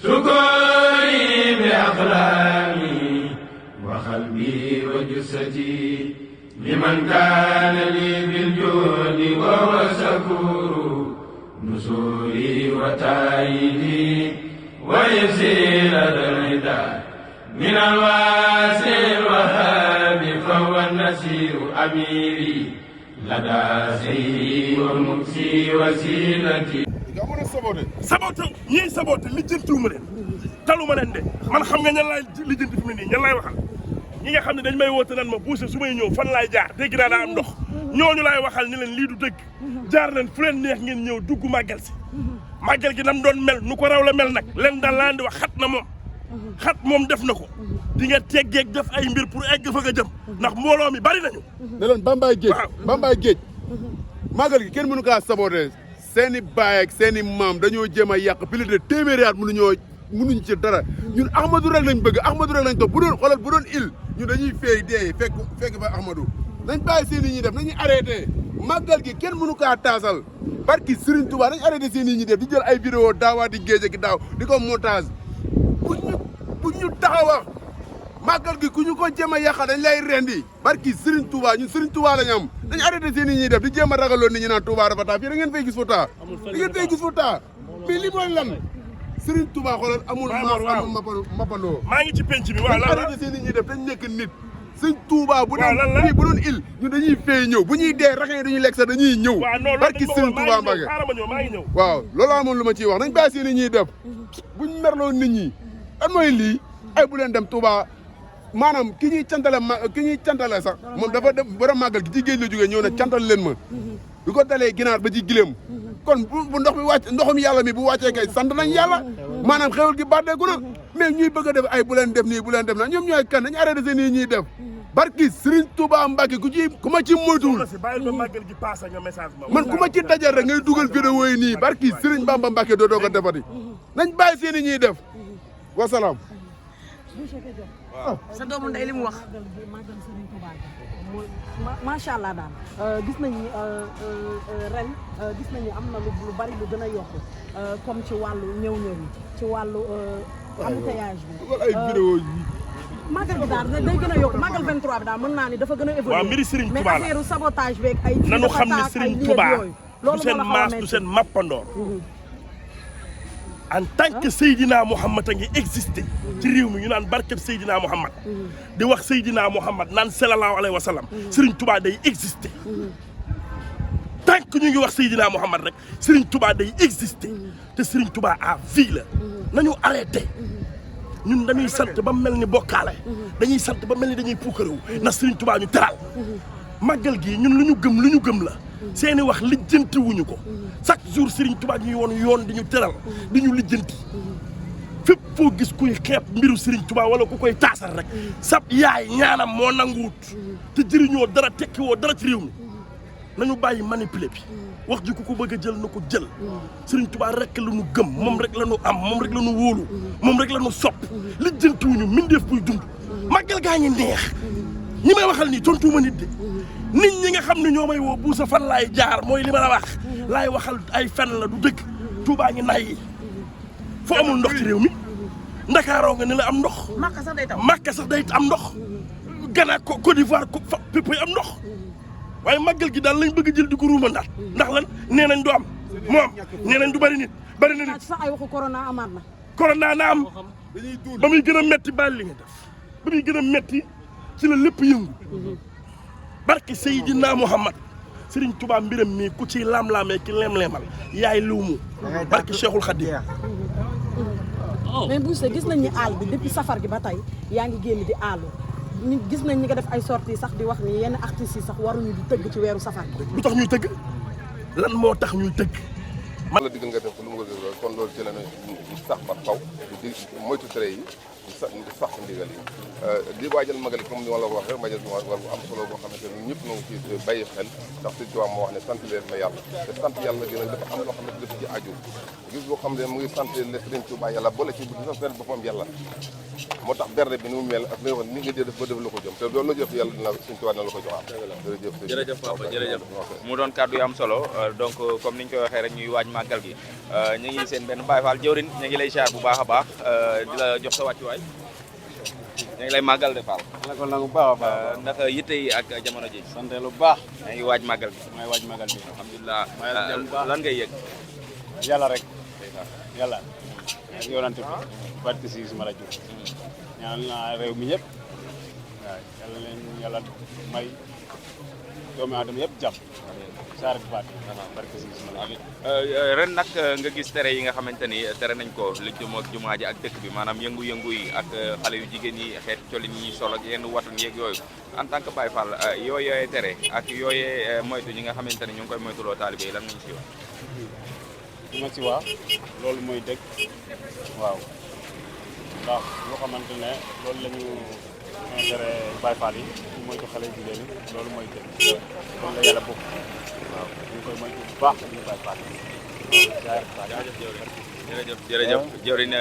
سكري بأقلامي وقلبي وجسدي لمن كان لي بالجود وهو شكور نصوري وتأييدي ويسير الرداء من الواسع الوهاب فهو النسير أميري لدى سيدي ومكسي وسيلتي. sabote ñiy sabote lijjantiwuma leen taluma leen de man xam nga ñan laay lijjanti fi mu ne nii ñan laay waxal ñi nga xam ne dañ may woote nan ma buuse su may ñëw fan laay jaar dégg naa daa am ndox ñooñu laay waxal ni leen lii du dëgg jaar leen fu leen neex ngeen ñëw dugg màggal si màggal gi nam doon mel nu ko raw la mel nag leen daal laa di wax xat na moom xat moom def na ko di nga teggeeg def ay mbir pour egg fa nga jëm ndax mbooloo mi bari nañu ne leen Bambaye Géej Bambaye Géej màggal gi kenn mënu kaa sabote seeni baay ak seeni maam dañoo jéem a yàq plus de téeméeri at mënuñu ci dara ñun Ahmadou rek lañ bëgg Ahmadou rek lañ topp bu doon xoolal bu doon il ñun dañuy féey dee fekk fa Ahmadou nañ bàyyi seen i ñuy def nañuy arrêté màggal gi kenn mënu kaa taasal barki Serigne Touba nañ arrêté seen i ñuy def di jël ay vidéo daawaa di géej ak daaw di ko montage bu ñu taxaw màggal gi ku ñu ko jéem a yàqa dañ lay rendi barki Serigne Touba ñun Serigne Touba lañ am dañ arrêté seen i ñuy def di jéem a ragaloon nit ñi naan Touba dafa taa fii da ngeen fay gis fa taa da ngeen fay gis fa taa mais li mooy lan Serigne Touba xoolal amul maas amul mapandoo maa ngi ci penc bi waaw lan la arrêté seen i ñuy def dañ nekk nit Serigne Touba bu doon bu doon il ñun dañuy fay ñëw bu ñuy dee raxee dañuy lekk sax dañuy ñëw barki Serigne Touba Mbacke waaw loolu amoon lu ma ciy wax nañ bàyyi seen i ñuy def buñ merloo nit ñi lan mooy lii ay bu leen dem Touba maanaam ki ñuy cantale sax moom dafa def borom màggal gi ci géej la jógee ñëw na cantal leen ma bi ko dalee ginaar ba ci gileem kon bu ndox mi wàcc ndoxum yàlla mi bu wàccee kay sant nañ yàlla maanaam xewal gi bàddeeku na mais ñuy bëgg a def ay bu leen def nii bu leen def na ñoom ñooy kan nañu arrêté seen nii ñuy def barki Serigne Touba Mbacke ku ma ci moytuwul man ku ma ci dajal rek ngay dugal vidéo yi nii barki Serigne Bamba Mbacke doo ko defati nañ bàyyi seen i ñuy def wasalaam. sa doomu ndey li mu wax macha allah daal gis nañu ren gis nañu am na lu bari lu gën a yokk comme ci wàllu ñëw yi ci wàllu embouteillage bi ay vidéo yi màggal bi daal day gën a yokk màggal 23 bi daal mën naa ni dafa gën a évoluer waaw mbiri Serigne Touba mais affaire sabotage beeg ay nanu xam ne Serigne Touba du seen maas du seen mappandoor en tant que Seydina Mouhamad a ngi existé ci réew mi ñu naan barkeb Seydina Mouhamad di wax Seydina Mouhamad naan sallallahu alayhi wa sallam Serigne Touba day existé tant que ñu ngi wax Seydina Mouhamad rek Serigne Touba day existé te Serigne Touba à vie la nañu arrêté ñun dañuy sant ba mel ni bokkaale dañuy sant ba mel ni dañuy puukarewu ndax Serigne Touba ñu teral màggal gi ñun lu ñu gëm la seeni wax lijjanti wuñu ko chaque jour Serigne Touba ñuy woon yoon di ñu teral di ñu lijjanti fépp foo gis kuy xeeb mbiru Serigne Touba wala ku koy taasal rek sab yaay ñaanam moo nanguwut te jëriñoo dara tekkiwoo dara ci réew mi nañu bàyyi manipuler bi wax ji ku ko bëgg a jël na ko jël Serigne Touba rek la ñu gëm moom rek la ñu am moom rek la ñu wóolu moom rek la ñu sopp lijjanti wuñu mindeef buy dund màggal gaa ngi neex ñi may waxal nii tontuuma nit de nit ñi nga xam ne ñoo may woo buusa fan laay jaar mooy li ma la wax laay waxal ay fen la du dëgg Touba ngi nay foo amul ndox ci réew mi Ndakaaroo nga ne la am ndox Makka sax day am ndox Ghana Côte d'Ivoire fa pépp am ndox waaye màggal gi daal lañ bëgg jël di ko ruumandaat ndax lan nee nañ du am moo am nee nañ du bari nit sax ay waxu corona amaat na corona na am ba muy gën a metti baal li nga def ba muy gën a metti ci la lépp yëngu barke Seydina Mouhamad Serigne Touba mbiram mi ku ci lam-lamee ki lem-lemal yaay luumu barke Cheikhul Khadim mais Boucher gis nañ ni aal bi depuis safar gi ba tey yaa ngi génn di aalu ñu gis nañ ñi nga def ay sorties sax di wax ni yenn artistes yi sax waruñu di tëgg ci weeru safar gi lu tax ñuy tëgg lan moo tax ñuy tëgg man la digal nga def ko lu mu ko def kon loolu ci la ne sax ba faw di moytu tere yi sax ndigal yi di waajal magal comme ni ma la ko waxee magal bu am solo boo xamante ne ñëpp ñoo ngi ci bàyyi xel ndax Sëñ Tuubaa moo wax ne sant leen ma yàlla te sant yàlla gi nag dafa am loo xam ne dafa ci aju gis boo xam ne mu ngi sant le Sëñ Tuubaa yàlla boole ci di sant boppam yàlla moo tax berde bi ni mu mel ak li nga ni nga def ba def la ko jëm te loolu la jëf yàlla dina Sëñ Tuubaa dina la ko joxaat jërëjëf papa jërëjëf mu doon kàddu yu am solo donc comme niñ koy waxee rek ñuy waaj màggal gi ñu ngi seen benn Baye Fall jëwrin ñu ngi lay ziar bu baax a baax di la jox sa wàccuwaay ñu ngi lay màggal de Fall ko nangu baax a baax ndax yitte yi ak jamono ji sant lu baax ñu ngi waaj màggal gi may waaj magal bi alhamdulilah lan ngay yëg yàlla rek yàlla ak yonante bi barke si suma la jur ñaanal naa réew mi yëpp waaw yàlla leen yàlla may doomu aadama yëpp jàmm saar bi baat barke si suma la ren nag nga gis tere yi nga xamante ni tere nañ ko li jëm ak jumaa ji ak dëkk bi maanaam yëngu-yëngu yi ak xale yu jigéen yi xeet colin yi sol ak yenn watun yeeg yooyu en tant que Baye Fall yooyee tere ak yooyee moytu ñi nga xamante ni ñu ngi koy moytuloo taalibe yi lan nga ñu si wax li ma si wax loolu mooy dëgg waaw ndax loo xamante ne loolu la ñu intérêt Baye Fall yi ñu moytu xale yu jigéen yi loolu mooy dëgg loolu la yàlla bëgg waaw ñu koy moytu bu baax ñu Baye Fall jërëjëf jëwriñ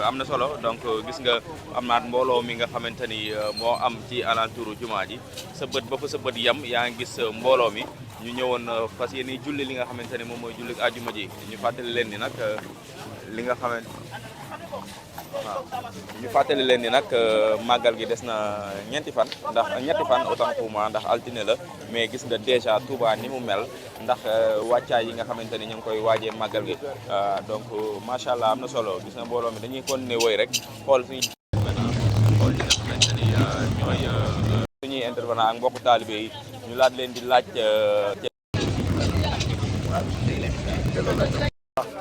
am na solo donc gis nga am naat mbooloo mi nga xamante ni moo am ci alentouru jumaa ji sa bët ba fa sa bët yam yaa ngi gis mbooloo mi ñu ñëwoon fas yéene julli li nga xamante ni moom mooy julli àjjuma ji ñu fàttali leen ni nag li nga xamante waaw ñu fàttali leen ni nag màggal gi des na ñetti fan autant pour moi ndax altine la mais gis nga déjà Touba ni mu mel ndax wàccaay yi nga xamante ni ñu ngi koy waajee màggal gi donc macha allah am na solo gis nga mbooloo mi dañuy continuer woy rek xool suñuy xamante ni ñooy suñuy intervenant ak mbokku taalibe yi ñu laaj leen di laaj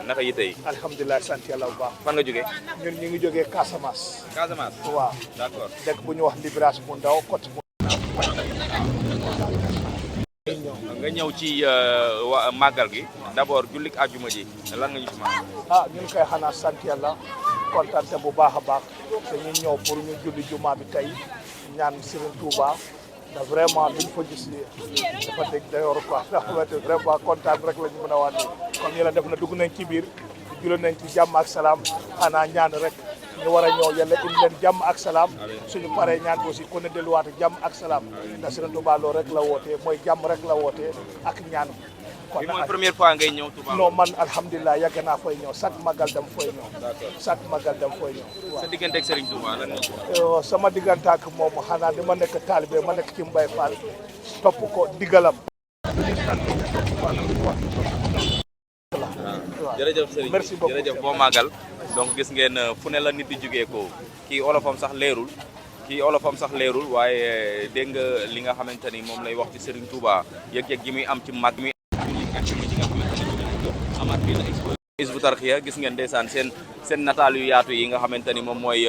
naka yite yi alhamdulilah sant yàlla bu baax fan nga jógee ñun ñu ngi jógee Casamance waaw d'accord dëkk bu ñu wax Libération bu ndaw côté nga ñëw ci màggal gi d'abord jullik àjjuma ji lan nga ñu ci mën ñun koy xanaa sant yàlla kontante bu baax a baax dañuy ñëw pour ñu julli jumaa bi tey ñaan Serigne Touba da vraiment luñ fa gis dafa dégg dayoor quoi ndax vraiment kontaan rek lañu mën a wax ni comme yàlla def na dugg nañ ci biir julli nañ ci jàmm ak salaam xanaa ñaan rek ñu war a ñëw yàlla indi leen jàmm ak salaam suñu paree ñaan aussi ku ne delluwaat jàmm ak salaam ndax Serigne Touba loolu rek la wootee mooy jàmm rek la wootee ak ñaan bi mooy première fois ngay ñëw Touba non man alhamdulilah yàgg naa fay ñëw chaque magal dem fay ñëw chaque magal dem fay ñëw sa diggante ak Serigne Touba lan sama diggante ak moom xanaa di ma nekk taalibe ma nekk ci Mbaye Fall topp ko digalam jërëjëf Serigne merci beaucoup jërëjëf boo màggal donc gis ngeen fu ne la nit di jógee ko kii olofam sax leerul waaye dégg nga li nga xamante ni moom lay wax ci Serigne Touba yëg-yëg gi muy am ci mag mi amaat bi la expo Hizbut Tarqiyyah gis ngeen ndeysaan seen nataal yu yaatu yi nga xamante ni moom mooy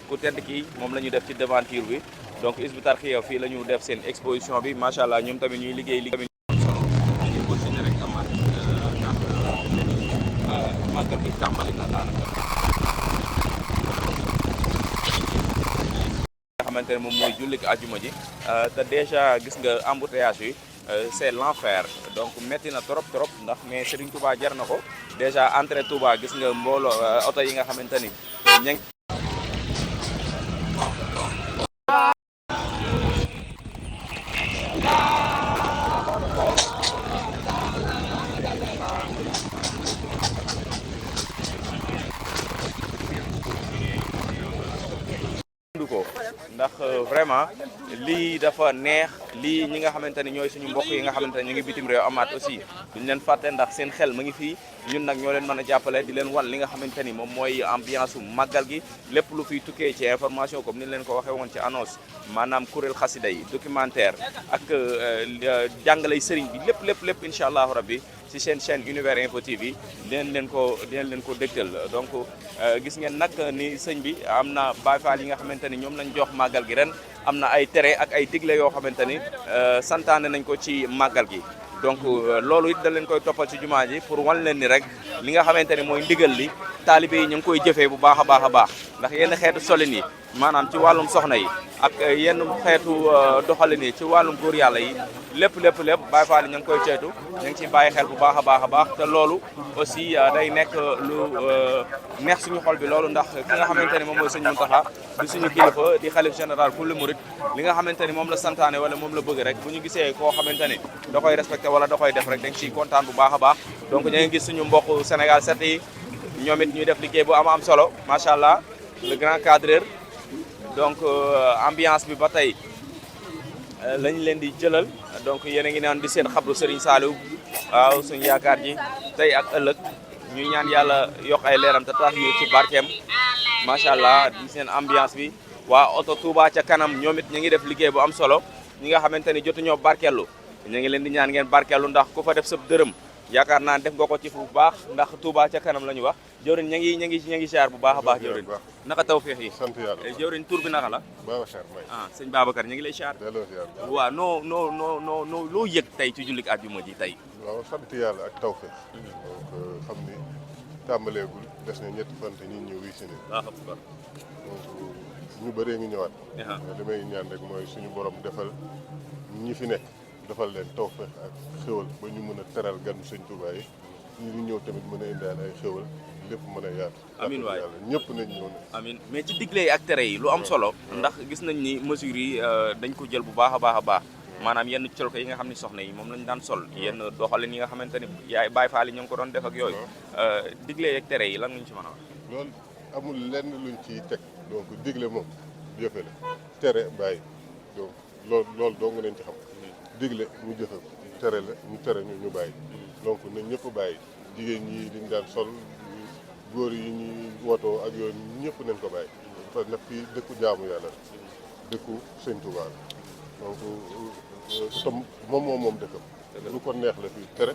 ku tedd kii moom la ñu def ci devanture bi donc Hizbut Tarqiyyah fii la ñu def seen exposition bi macha allah ñoom tamit ñuy liggéey màggal bi tàmbali na daanaka nga xamante ne moom mooy jullik àjjuma ji te déjà gis nga embouteillage yi c'est l'enfer donc metti na trop ndax mais Serigne Touba jar na ko déjà entrée Touba gis nga mbooloo oto yi nga xamante ni ñeng ko ndax vraiment lii dafa neex lii ñi nga xamante ni ñooy suñu mbokk yi nga xamante ne ñu ngi bitim réew amaat aussi duñ leen fàtte ndax seen xel ma ngi fii ñun nag ñoo leen mën a jàppale di leen wan li nga xamante ni moom mooy ambiance u màggal gi lépp lu fiy tukkee ci information comme ni leen ko waxee woon ci annonce maanaam kuréel xasida yi documentaire ak jàngalay sëriñ bi lépp incha allahu rabbi ci seen chaîne Univers Info TV dinañ leen ko dégtal donc gis ngeen nag ni sëñ bi am na Baye Fall yi nga xamante ni ñoom lañ jox màggal gi ren am na ay tere ak ay digle yoo xamante ni santaane nañ ko ci màggal gi donc loolu it da leen koy toppal ci jumaa ji pour wan leen ni rek li nga xamante ni mooy ndigal li taalibe yi ñu ngi koy jëfee bu baax a baax ndax yenn xeetu solin yi maanaam ci wàllum soxna yi ak yenn xeetu doxalin yi ci wàllum góor yàlla yi lépp Baye Fall yi ñu ngi koy ceytu ñu ngi ciy bàyyi xel bu baax a baax te loolu aussi day nekk lu neex suñu xol bi loolu ndax ki nga xamante ni moom mooy sëñ Mountakha di suñu kilifa di xalif général kulli murid li nga xamante ni moom la santaane wala moom la bëgg rek bu ñu gisee koo xamante ni da koy respecté wala da koy def rek dañ ciy kontaan bu baax a baax donc ñu ngi gis suñu mbokk Sénégal 7 yi ñoom it ñuy def liggéey bu am solo macha allah le grand cadreur donc ambiance bi ba tey lañ leen di jëlal donc yéen a ngi naan di seen xabru Serigne Saliou waaw suñu yaakaar ji tey ak ëllëg ñuy ñaan yàlla yokk ay leeram te tax ñu ci barkeem macha allah di seen ambiance bi waa oto Touba ca kanam ñoom it ñu ngi def liggéey bu am solo ñi nga xamante ni jotuñoo barkeelu ñu ngi leen di ñaan ngeen barkeelu ndax ku fa def sab dërëm yaakaar naa def nga ko ci fu baax ndax Touba ca kanam la ñu wax jëwriñ ña ngi siyaar bu baax a baax jëwriñ naka tawfeex yi sant yàlla jëwriñ tur bi naka la Babacar Mbaye sëñ Babacar ñu ngi lay siyaar waaw noo loo yëg tey ci jullik àjjuma ji tey waaw sant yàlla ak tawfeex donc xam ni tàmbaleegul des na ñetti fan te ñi ñëw wi si ne donc ñu bëree ngi ñëwaat li may ñaan rek mooy suñu borom defal ñi fi nekk defal leen tawfeex ak xéwal ba ñu mën a teral gan sëñ Touba yi ñu ñëw tamit mën a indaale ay xéwal lépp mën a yaatu amiin waay ñëpp nañ ñëw ne amiin mais ci digle yi ak tere yi lu am solo ndax gis nañ ni mesures yi dañ ko jël bu baax a baax maanaam yenn col ko yi nga xam ne soxna yi moom lañ daan sol yenn doxalin yi nga xamante ni yaay Baye Fall yi ñu ngi ko doon def ak yooyu digle yi ak tere yi lan nga ñu ci mën a wax loolu amul lenn luñ ciy teg donc digle moom jëfe la tere bàyyi donc loolu doo nga leen ci xam digle ñu jëfe ko tere la ñu tere ñu bàyyi donc nañ ñëpp bàyyi jigéen ñi liñ daan sol góor yi ñuy wootoo ak yooyu ñëpp nañ ko bàyyi parce que nag fii dëkku jaamu yàlla dëkku sëñ Touba donc tam moom dëkkam lu ko neex la fii tere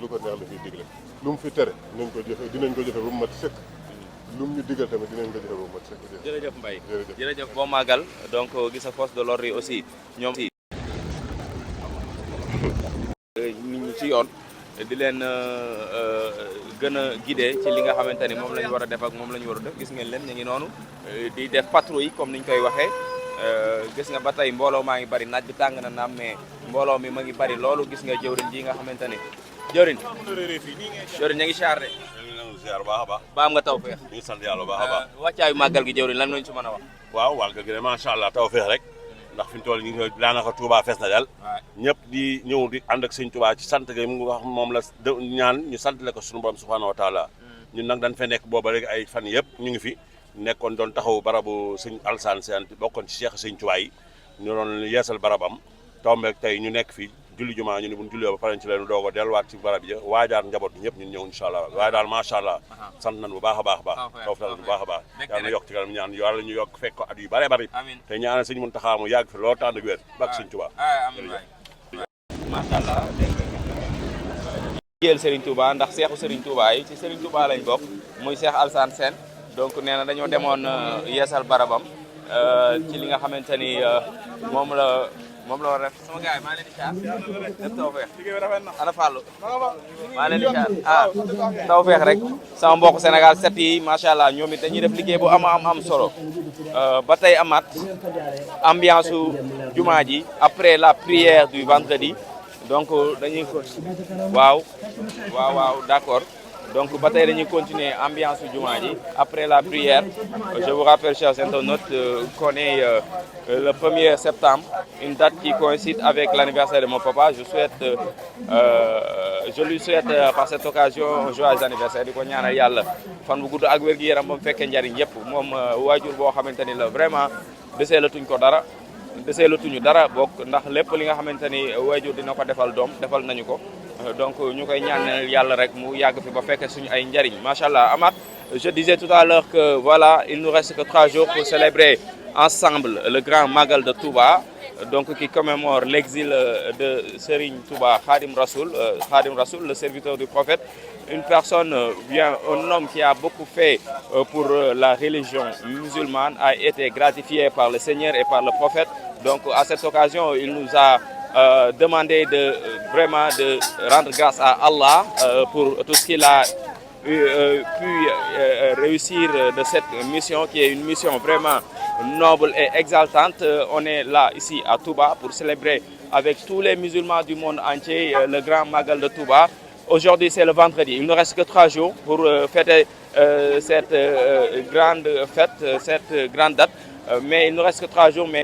lu ko neex la fii digle lu mu fi tere dinañ ko jëfe ba mu mat sëkk lu mu ñu digal tamit dinañ ko jëfe ba mu mat sëkk jërëjëf Mbaye jërëjëf boo màggal donc gis a force de l'ordre yi aussi ñoom si nit ñi ci yoon di leen gën a guider ci li nga xamante ni moom la ñu war a def ak moom la ñu war a def gis ngeen leen ñu ngi noonu di def patrouille comme ni ñu koy waxee gis nga ba tey mbooloo maa ngi bari naaj bi tàng na naam mais mbooloo mi ma ngi bari loolu gis nga jëwriñ ji nga xamante ni jëwriñ ña ngi siyaar de ziar baax a baax ba am nga tawfeex ñu ngi sant yàlla baax a baax wàccaayu màggal gi jëwriñ lan lañu ci mën a wax waaw màggal gi de macha allah tawfeex rek ndax fi ñu toll ñu ngi daanaka Touba fees na del ñëpp di ñëw di ànd ak sëñ Touba ci sant gi mu wax moom la ñaan ñu sant la ko suñu borom subhanahu wa taala ñun nag dañ fa nekk booba léegi ay fan yëpp ñu ngi fi nekkoon doon taxaw barabu sëñ Alsaan Seen bokkoon ci Cheikh sëñ Touba yi ñu doon yeesal barabam tombeek tey ñu nekk fi julli jumaa ñu ne bu ñu jullee ba pare ci leen doog a delluwaat ci barab yi waajaar njaboot bi ñëpp ñun ñëw incha allah waaye daal macha allah sant nañ bu baax a baax tawfeex bu baax a baax yàlla na yokk ci kanam ñaan yàlla ñu yokk fekk ko at yu bare bari te ñaanal sëñ Muntaxa mu yàgg fi loolu tànn ak wér bak sëñ Touba macha allah jël Serigne Touba ndax seexu Serigne Touba yi ci Serigne Touba lañ bokk muy Cheikh Alsaan Sène donc nee na dañoo demoon yeesal barabam ci li nga xamante ni moom la war a def sama gars yi maa leen di caar def tawfeex ana Fallou maa leen di caar tawfeex rek sama mbokk Sénégal 7 yi macha allah ñoom it dañuy def liggéey bu am solo ba tey amaat ambiance su jumaa ji après la prière du vendredi donc dañuy ko waaw d'accord donc ba tey dañuy continuer ambiance su jumaa ji après la prière je vous rappelle chers internautes qu'on est le 1er septembre une date qui coïncide avec l'anniversaire de mon papa je lui souhaite par cette occasion un joyeux anniversaire di ko ñaanal yàlla fan bu gudd ak wér gi yaram ba mu fekkee njariñ yëpp moom waajur boo xamante ni la vraiment desee la tuñ ko dara desee la tuñu dara bokk ndax lépp li nga xamante ni waajur dina ko defal doom defal nañu ko donc ñu koy ñaanal yàlla rek mu yàgg fi ba fekkee suñu ay njariñ macha allah Amath je disais tout à l'heure que voilà il nous reste que 3 jours pour célébrer ensemble le grand Magal de Touba donc qui commémore l'exil de Serigne Touba Khadim Rassoul le serviteur du prophète une personne bien un homme qui a beaucoup fait pour la religion musulmane a été gratifié par le Seigneur et par le prophète donc à cette occasion il nous a demandé de vraiment de rendre grâce à Allah pour tout ce qu'il a pu réussir de cette mission qui est une mission vraiment noble et exaltante. On est là ici à Touba pour célébrer avec tous les musulmans du monde entier le grand Magal de Touba. Aujourd'hui c'est le vendredi, il ne reste que 3 jours pour fêter cette grande fête, cette grande date. Mais il ne reste que 3 jours. Mais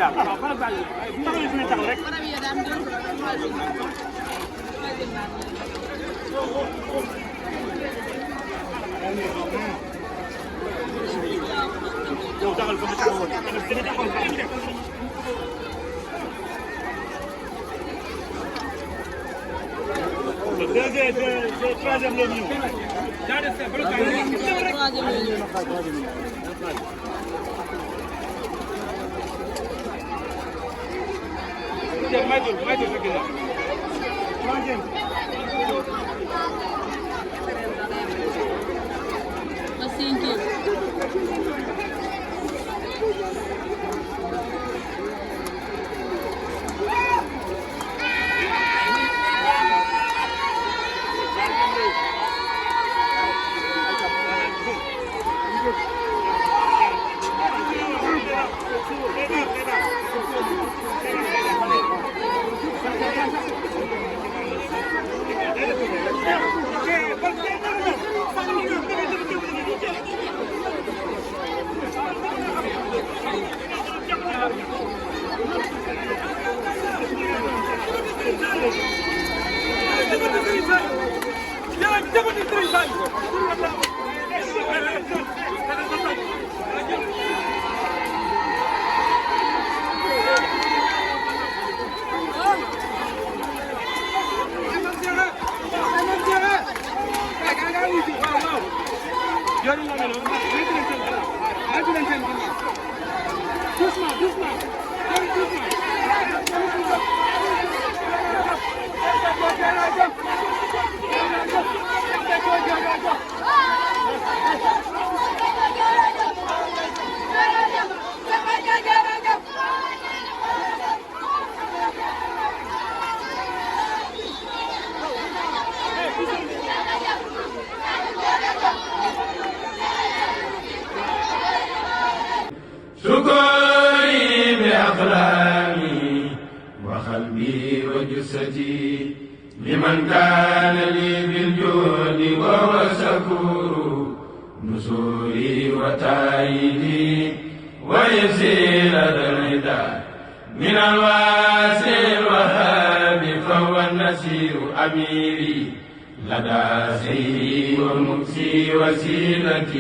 شكري بأقلامي وقلبي وجسدي لمن كان لي بالجود وهو شكور نصوري وتأييدي ويسير الردى من الواسع الوهاب فهو النسير أميري لدى سيدي والمكسي وسيلتي